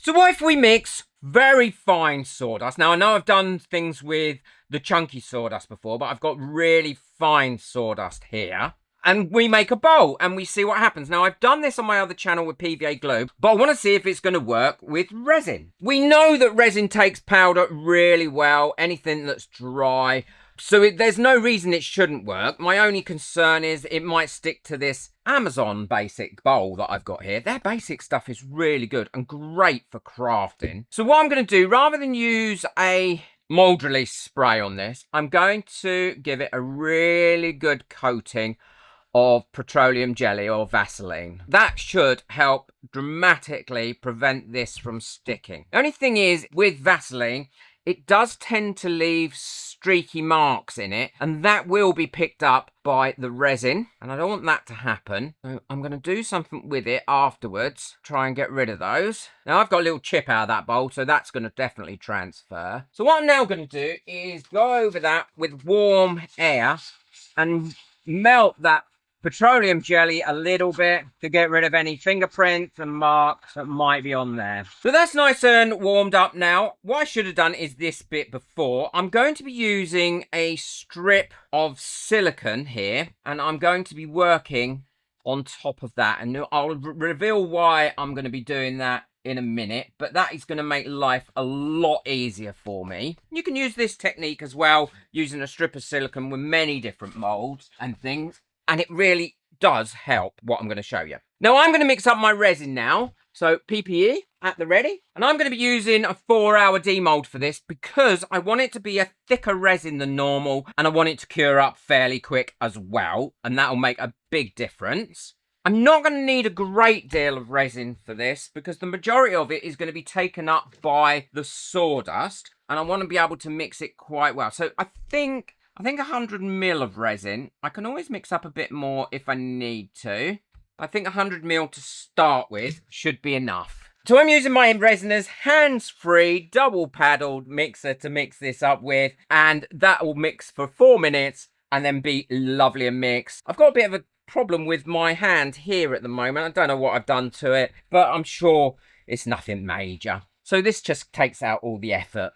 So what if we mix very fine sawdust? Now, I know I've done things with the chunky sawdust before, but I've got really fine sawdust here. And we make a bowl and we see what happens. Now, I've done this on my other channel with PVA glue, but I want to see if it's going to work with resin. We know that resin takes powder really well, anything that's dry. So there's no reason it shouldn't work. My only concern is it might stick to this Amazon basic bowl that I've got here. Their basic stuff is really good and great for crafting. So what I'm going to do, rather than use a mold release spray on this, I'm going to give it a really good coating of petroleum jelly or Vaseline. That should help dramatically prevent this from sticking. The only thing is, with Vaseline, it does tend to leave streaky marks in it, and that will be picked up by the resin, and I don't want that to happen. So I'm going to do something with it afterwards, try and get rid of those. Now, I've got a little chip out of that bowl, so that's going to definitely transfer. So what I'm now going to do is go over that with warm air and melt that petroleum jelly a little bit to get rid of any fingerprints and marks that might be on there. So that's nice and warmed up now. What I should have done is this bit before. I'm going to be using a strip of silicone here, and I'm going to be working on top of that, and I'll reveal why I'm going to be doing that in a minute, but that is going to make life a lot easier for me. You can use this technique as well, using a strip of silicone with many different molds and things. And it really does help what I'm going to show you. Now, I'm going to mix up my resin now. So PPE at the ready. And I'm going to be using a 4-hour demold for this because I want it to be a thicker resin than normal. And I want it to cure up fairly quick as well. And that will make a big difference. I'm not going to need a great deal of resin for this because the majority of it is going to be taken up by the sawdust. And I want to be able to mix it quite well. So I think 100 ml of resin. I can always mix up a bit more if I need to. I think 100 ml to start with should be enough. So I'm using my Resiners hands-free double paddled mixer to mix this up with. And that will mix for 4 minutes and then be lovely and mixed. I've got a bit of a problem with my hand here at the moment. I don't know what I've done to it, but I'm sure it's nothing major. So this just takes out all the effort.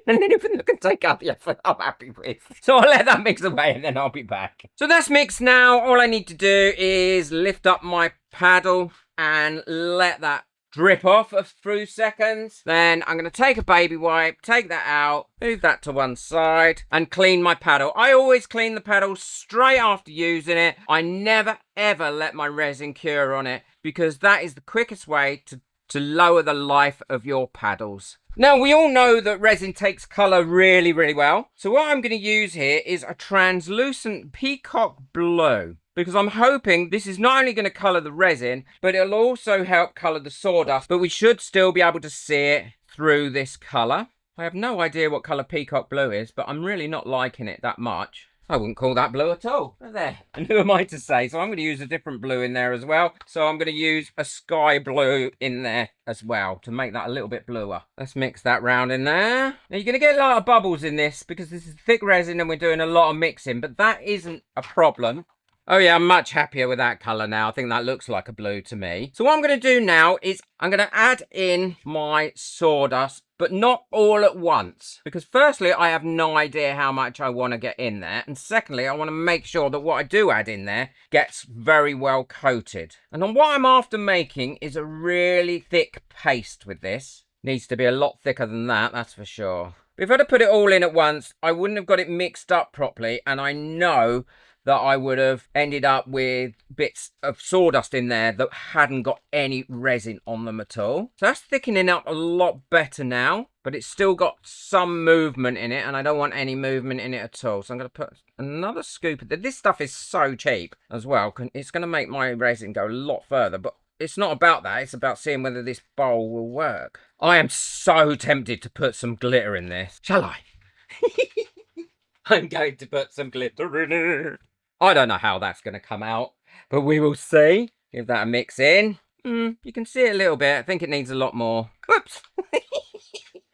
And anything that can take out the effort, I'm happy with. So I'll let that mix away and then I'll be back. So that's mixed now. All I need to do is lift up my paddle and let that drip off a few seconds. Then I'm going to take a baby wipe, take that out, move that to one side and clean my paddle. I always clean the paddle straight after using it. I never ever let my resin cure on it because that is the quickest way to lower the life of your paddles. Now, we all know that resin takes colour really, really well. So what I'm going to use here is a translucent peacock blue. Because I'm hoping this is not only going to colour the resin, but it'll also help colour the sawdust. But we should still be able to see it through this colour. I have no idea what colour peacock blue is, but I'm really not liking it that much. I wouldn't call that blue at all. There. And who am I to say? So I'm going to use a different blue in there as well. So I'm going to use a sky blue in there as well to make that a little bit bluer. Let's mix that round in there. Now you're going to get a lot of bubbles in this because this is thick resin and we're doing a lot of mixing, but that isn't a problem. Oh yeah, I'm much happier with that colour now. I think that looks like a blue to me. So what I'm going to do now is I'm going to add in my sawdust, but not all at once. Because firstly, I have no idea how much I want to get in there. And secondly, I want to make sure that what I do add in there gets very well coated. And then what I'm after making is a really thick paste with this. Needs to be a lot thicker than that, that's for sure. But if I'd have put it all in at once, I wouldn't have got it mixed up properly. And I know that I would have ended up with bits of sawdust in there that hadn't got any resin on them at all. So that's thickening up a lot better now, but it's still got some movement in it, and I don't want any movement in it at all. So I'm going to put another scoop of this. This stuff is so cheap as well. It's going to make my resin go a lot further, but it's not about that. It's about seeing whether this bowl will work. I am so tempted to put some glitter in this. Shall I? I'm going to put some glitter in it. I don't know how that's going to come out, but we will see. Give that a mix in. You can see it a little bit. I think it needs a lot more. Whoops.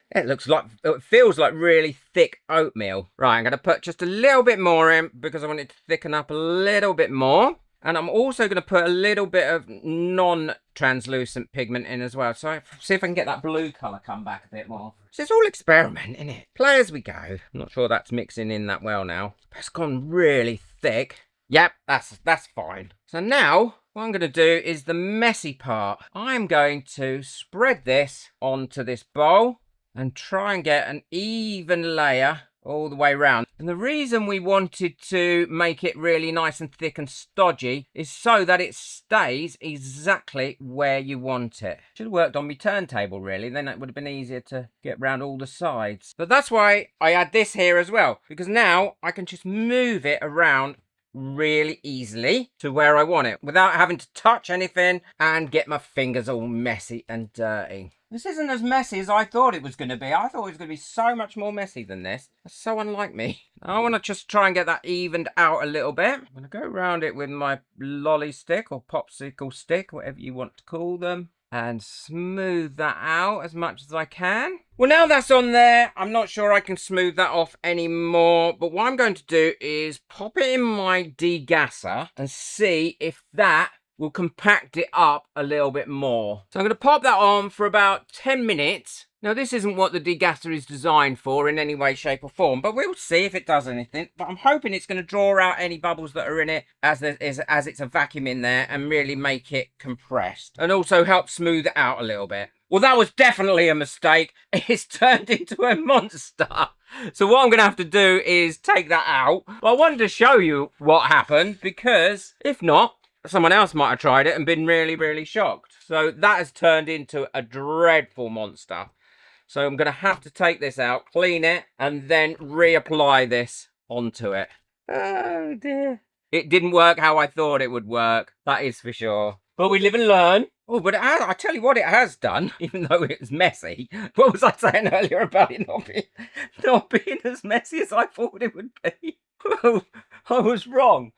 It feels like really thick oatmeal. Right, I'm going to put just a little bit more in because I want it to thicken up a little bit more. And I'm also going to put a little bit of non-translucent pigment in as well. So see if I can get that blue colour come back a bit more. So it's all experiment, isn't it? Play as we go. I'm not sure that's mixing in that well now. It's gone really thick. Yep, that's fine. So now what I'm going to do is the messy part. I'm going to spread this onto this bowl and try and get an even layer all the way around. And the reason we wanted to make it really nice and thick and stodgy is so that it stays exactly where you want it. Should have worked on my turntable really, then it would have been easier to get around all the sides. But that's why I add this here as well, because now I can just move it around really easily to where I want it without having to touch anything and get my fingers all messy and dirty. This isn't as messy as I thought it was going to be. I thought it was going to be so much more messy than this. That's so unlike me. I want to just try and get that evened out a little bit. I'm going to go around it with my lolly stick or popsicle stick, whatever you want to call them, and smooth that out as much as I can. Well, now that's on there, I'm not sure I can smooth that off anymore, but what I'm going to do is pop it in my degasser and see if that will compact it up a little bit more. So I'm going to pop that on for about 10 minutes. Now, this isn't what the degasser is designed for in any way, shape or form, but we'll see if it does anything. But I'm hoping it's going to draw out any bubbles that are in it as it's a vacuum in there and really make it compressed and also help smooth it out a little bit. Well, that was definitely a mistake. It's turned into a monster. So what I'm going to have to do is take that out. But I wanted to show you what happened because if not, someone else might have tried it and been really, really shocked. So that has turned into a dreadful monster. So I'm going to have to take this out, clean it, and then reapply this onto it. Oh dear. It didn't work how I thought it would work. That is for sure. But we live and learn. Oh, but it has, I tell you what it has done, even though it was messy. What was I saying earlier about it not being as messy as I thought it would be? Well, I was wrong.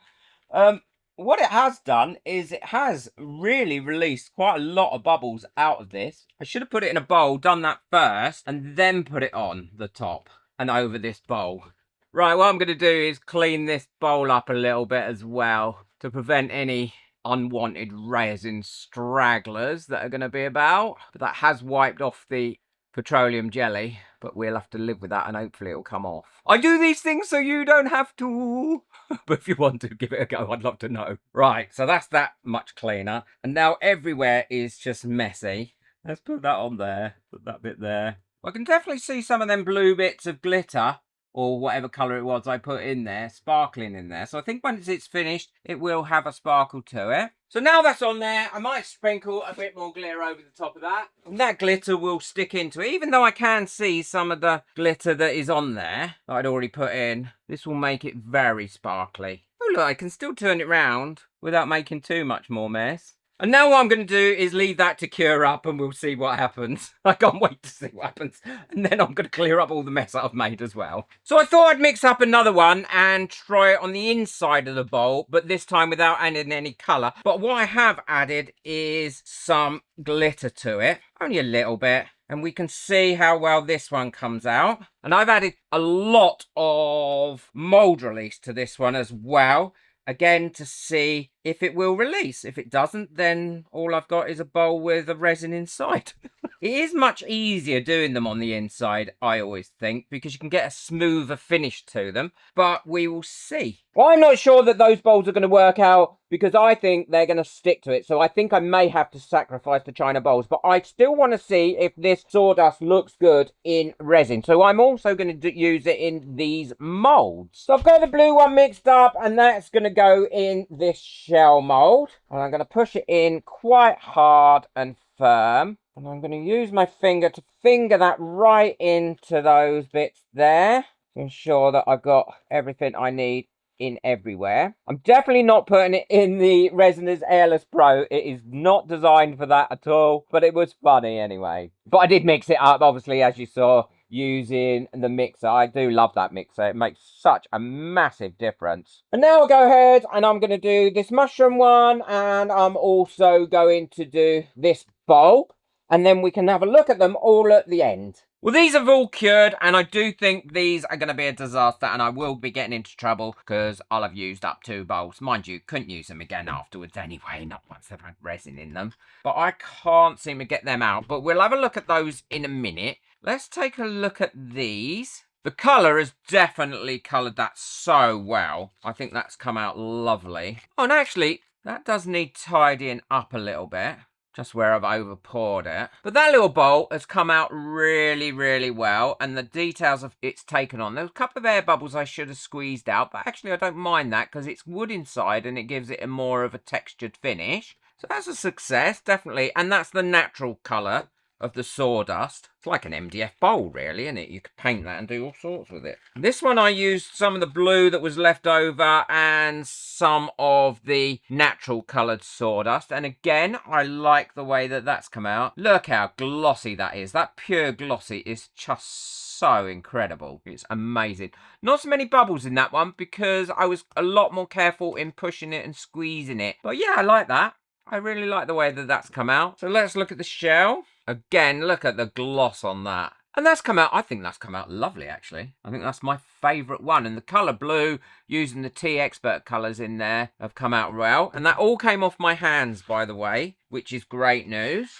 What it has done is it has really released quite a lot of bubbles out of this. I should have put it in a bowl, done that first, and then put it on the top and over this bowl. Right, what I'm going to do is clean this bowl up a little bit as well to prevent any unwanted resin stragglers that are going to be about. But that has wiped off the petroleum jelly, but we'll have to live with that and hopefully it'll come off. I do these things so you don't have to. But if you want to, give it a go. I'd love to know. Right, so that's that much cleaner. And now everywhere is just messy. Let's put that on there. Put that bit there. I can definitely see some of them blue bits of glitter or whatever colour it was I put in there, sparkling in there. So I think once it's finished, it will have a sparkle to it. So now that's on there, I might sprinkle a bit more glitter over the top of that. And that glitter will stick into it. Even though I can see some of the glitter that is on there that I'd already put in, this will make it very sparkly. Oh look, I can still turn it round without making too much more mess. And now what I'm going to do is leave that to cure up and we'll see what happens. I can't wait to see what happens. And then I'm going to clear up all the mess that I've made as well. So I thought I'd mix up another one and try it on the inside of the bowl, but this time without adding any colour. But what I have added is some glitter to it, only a little bit. And we can see how well this one comes out. And I've added a lot of mould release to this one as well. Again, to see if it will release. If it doesn't, then all I've got is a bowl with a resin inside. It is much easier doing them on the inside, I always think, because you can get a smoother finish to them. But we will see. Well, I'm not sure that those bowls are going to work out because I think they're going to stick to it. So I think I may have to sacrifice the china bowls. But I still want to see if this sawdust looks good in resin. So I'm also going to use it in these molds. So I've got the blue one mixed up and that's going to go in this shell mold. And I'm going to push it in quite hard and firm. And I'm going to use my finger to finger that right into those bits there to ensure that I've got everything I need in everywhere. I'm definitely not putting it in the Resiners Airless Pro. It is not designed for that at all, but it was funny anyway. But I did mix it up, obviously, as you saw, using the mixer. I do love that mixer. It makes such a massive difference. And now I'll go ahead and I'm going to do this mushroom one, and I'm also going to do this bowl. and then we can have a look at them all at the end. Well, these have all cured, and I do think these are going to be a disaster, and I will be getting into trouble because I'll have used up 2 bowls. Mind you, couldn't use them again afterwards anyway, not once they've had resin in them. But I can't seem to get them out, but we'll have a look at those in a minute. Let's take a look at these. The colour has definitely coloured that so well. I think that's come out lovely. Oh, and actually, that does need tidying up a little bit. Just where I've over poured it. But that little bowl has come out really, really well. And the details of it's taken on. There's a couple of air bubbles I should have squeezed out. But actually I don't mind that because it's wood inside and it gives it a more of a textured finish. So that's a success, definitely. And that's the natural colour of the sawdust. It's like an MDF bowl, really, isn't it? You could paint that and do all sorts with it. This one I used some of the blue that was left over and some of the natural coloured sawdust. And again, I like the way that that's come out. Look how glossy that is. That pure glossy is just so incredible. It's amazing. Not so many bubbles in that one because I was a lot more careful in pushing it and squeezing it. But yeah, I like that. I really like the way that that's come out. So let's look at the shell. Again, look at the gloss on that. And that's come out, I think that's come out lovely, actually. I think that's my favourite one. And the colour blue, using the Tea Expert colours in there, have come out well. And that all came off my hands, by the way, which is great news.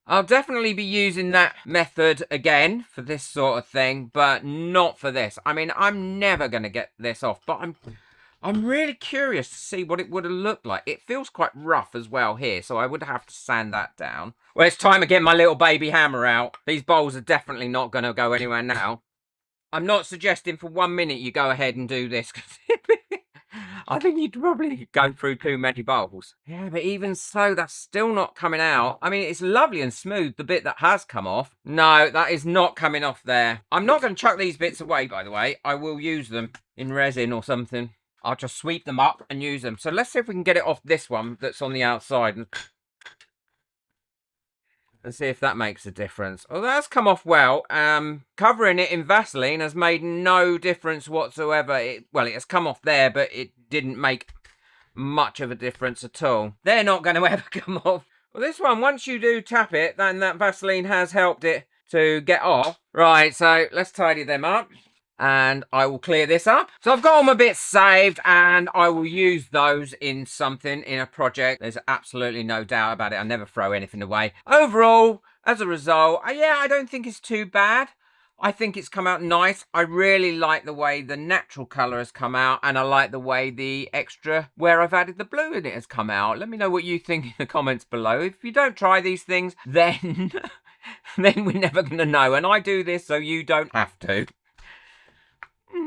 I'll definitely be using that method again for this sort of thing, but not for this. I mean, I'm never going to get this off, but I'm really curious to see what it would have looked like. It feels quite rough as well here, so I would have to sand that down. Well, it's time to get my little baby hammer out. These bowls are definitely not going to go anywhere now. I'm not suggesting for 1 minute you go ahead and do this, because I think you'd probably go through too many bowls. Yeah, but even so, that's still not coming out. I mean, it's lovely and smooth, the bit that has come off. No, that is not coming off there. I'm not going to chuck these bits away, by the way. I will use them in resin or something. I'll just sweep them up and use them. So let's see if we can get it off this one that's on the outside. And see if that makes a difference. Oh, that's come off well. Covering it in Vaseline has made no difference whatsoever. Well, it has come off there, but it didn't make much of a difference at all. They're not going to ever come off. Well, this one, once you do tap it, then that Vaseline has helped it to get off. Right, so let's tidy them up. And I will clear this up. So I've got all my bits saved and I will use those in something, in a project. There's absolutely no doubt about it. I never throw anything away. Overall, as a result, yeah, I don't think it's too bad. I think it's come out nice. I really like the way the natural colour has come out, and I like the way the extra, where I've added the blue in it, has come out. Let me know what you think in the comments below. If you don't try these things, then, then we're never going to know. And I do this so you don't have to.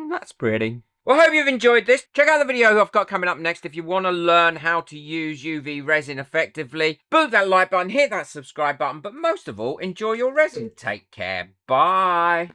That's pretty. Well, I hope you've enjoyed this. Check out the video I've got coming up next if you want to learn how to use UV resin effectively. Boot that like button, hit that subscribe button, but most of all, enjoy your resin. Take care. Bye.